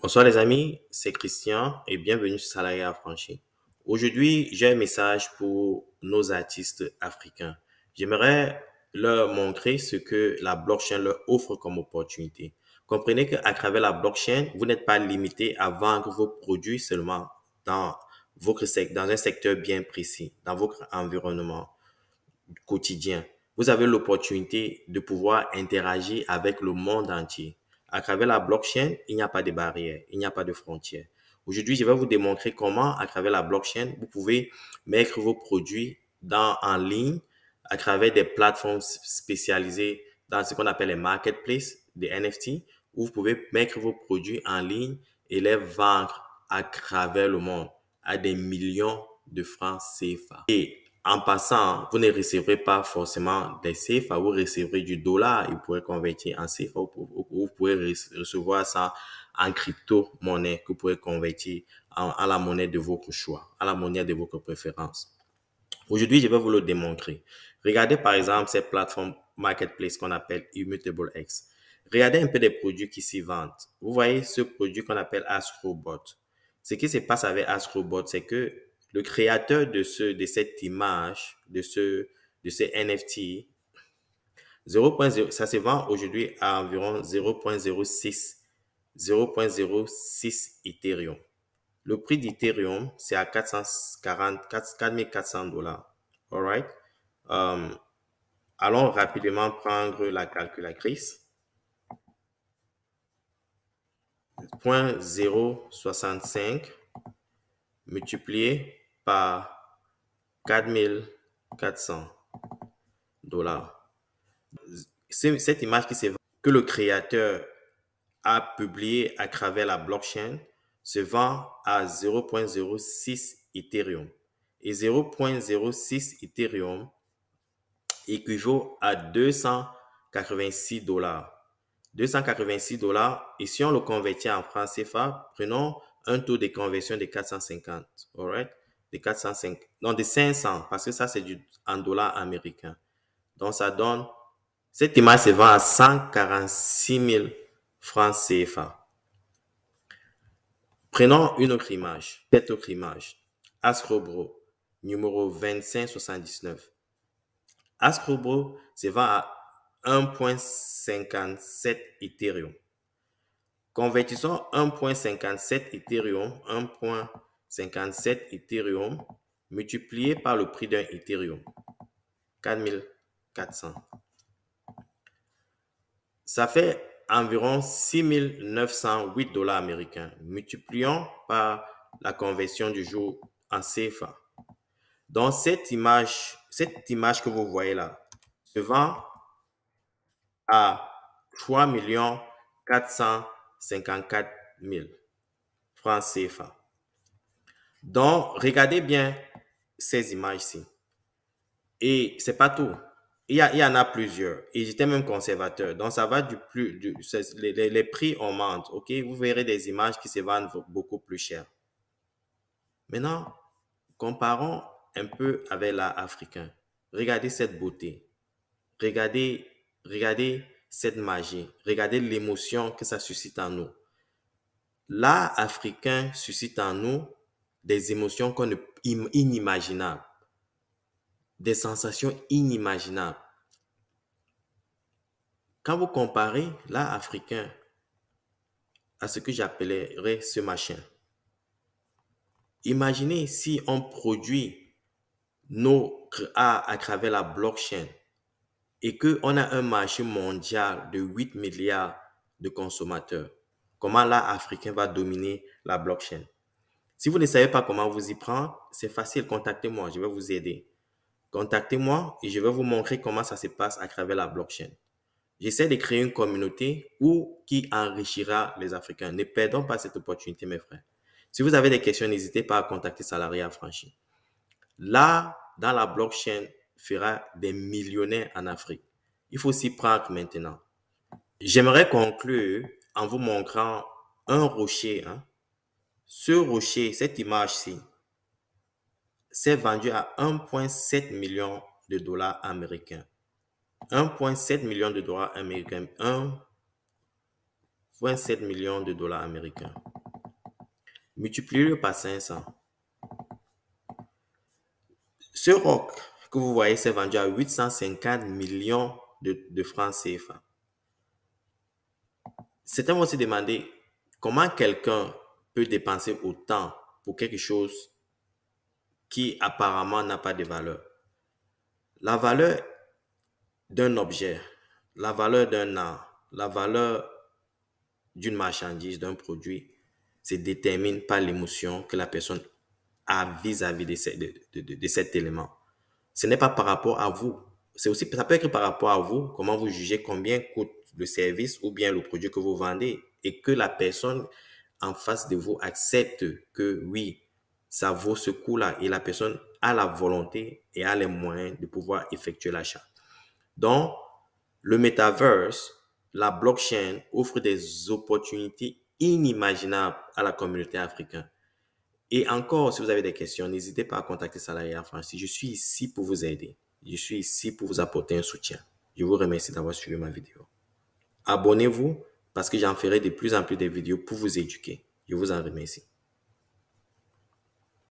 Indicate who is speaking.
Speaker 1: Bonsoir les amis, c'est Christian et bienvenue sur Salarié Affranchi. Aujourd'hui, j'ai un message pour nos artistes africains. J'aimerais leur montrer ce que la blockchain leur offre comme opportunité. Comprenez qu'à travers la blockchain, vous n'êtes pas limité à vendre vos produits seulement dans dans un secteur bien précis, dans votre environnement quotidien. Vous avez l'opportunité de pouvoir interagir avec le monde entier. À travers la blockchain, il n'y a pas de barrières, il n'y a pas de frontières. Aujourd'hui, je vais vous démontrer comment, à travers la blockchain, vous pouvez mettre vos produits en ligne à travers des plateformes spécialisées dans ce qu'on appelle les marketplaces, des NFT, où vous pouvez mettre vos produits en ligne et les vendre à travers le monde à des millions de francs CFA. Et en passant, vous ne recevrez pas forcément des CFA, vous recevrez du dollar, vous pourrez convertir en CFA, ou vous pouvez recevoir ça en crypto-monnaie que vous pouvez convertir en la monnaie de votre choix, à la monnaie de votre préférence. Aujourd'hui, je vais vous le démontrer. Regardez par exemple cette plateforme marketplace qu'on appelle ImmutableX. Regardez un peu des produits qui s'y vendent. Vous voyez ce produit qu'on appelle Astrobot. Ce qui se passe avec Astrobot, c'est que le créateur de cette image, de ces NFT, 0.0, ça se vend aujourd'hui à environ 0.06 Ethereum. Le prix d'Ethereum, c'est à 4400 dollars. All right? Allons rapidement prendre la calculatrice. 0.065 multiplié par 4400 dollars. Cette image que le créateur a publiée à travers la blockchain se vend à 0.06 Ethereum. Et 0.06 Ethereum équivaut à 286 dollars. 286 dollars. Et si on le convertit en francs CFA, prenons un taux de conversion de 450. Alright? De 405. Non, de 500. Parce que ça, c'est en dollars américains. Donc, ça donne, cette image se vend à 146 000 francs CFA. Prenons une autre image. Cette autre image. Astrobro, numéro 2579. Astrobro se vend à 1.57 Ethereum. Convertissons 1.57 Ethereum, 1.57 Ethereum multiplié par le prix d'un Ethereum, 4400. Ça fait environ 6908 dollars américains. Multiplions par la conversion du jour en CFA. Donc, cette image que vous voyez là se vend à 3 454 000 francs CFA. Donc, regardez bien ces images-ci. Et c'est pas tout. Il y en a plusieurs. Et j'étais même conservateur. Donc, ça va les prix augmentent. OK? Vous verrez des images qui se vendent beaucoup plus cher. Maintenant, comparons un peu avec l'art africain. Regardez cette beauté. Regardez cette magie. Regardez l'émotion que ça suscite en nous. L'art africain suscite en nous des émotions inimaginables, des sensations inimaginables. Quand vous comparez l'art africain à ce que j'appellerais ce machin, imaginez si on produit notre art à travers la blockchain et qu'on a un marché mondial de 8 milliards de consommateurs. Comment l'art africain va dominer la blockchain? Si vous ne savez pas comment vous y prendre, c'est facile, contactez-moi, je vais vous aider. Contactez-moi et je vais vous montrer comment ça se passe à travers la blockchain. J'essaie de créer une communauté qui enrichira les Africains. Ne perdons pas cette opportunité, mes frères. Si vous avez des questions, n'hésitez pas à contacter Salarié Affranchi. Là, dans la blockchain, fera des millionnaires en Afrique. Il faut s'y prendre maintenant. J'aimerais conclure en vous montrant un rocher. Ce rocher, cette image-ci, s'est vendu à 1,7 million de dollars américains. 1,7 million de dollars américains. 27 millions de dollars américains. Multipliez-le par 500. Ce roc que vous voyez s'est vendu à 850 millions de francs CFA. Certains vont se demander comment quelqu'un peut dépenser autant pour quelque chose qui apparemment n'a pas de valeur. La valeur d'un objet, la valeur d'un art, la valeur d'une marchandise, d'un produit, se détermine par l'émotion que la personne a vis-à-vis de cet élément. Ce n'est pas par rapport à vous. Ça peut être par rapport à vous, comment vous jugez combien coûte le service ou bien le produit que vous vendez et que la personne en face de vous accepte que oui, ça vaut ce coût-là et la personne a la volonté et a les moyens de pouvoir effectuer l'achat. Donc, le metaverse, la blockchain offre des opportunités inimaginables à la communauté africaine. Et encore, si vous avez des questions, n'hésitez pas à contacter Salarié Affranchi. Je suis ici pour vous aider. Je suis ici pour vous apporter un soutien. Je vous remercie d'avoir suivi ma vidéo. Abonnez-vous parce que j'en ferai de plus en plus de vidéos pour vous éduquer. Je vous en remercie.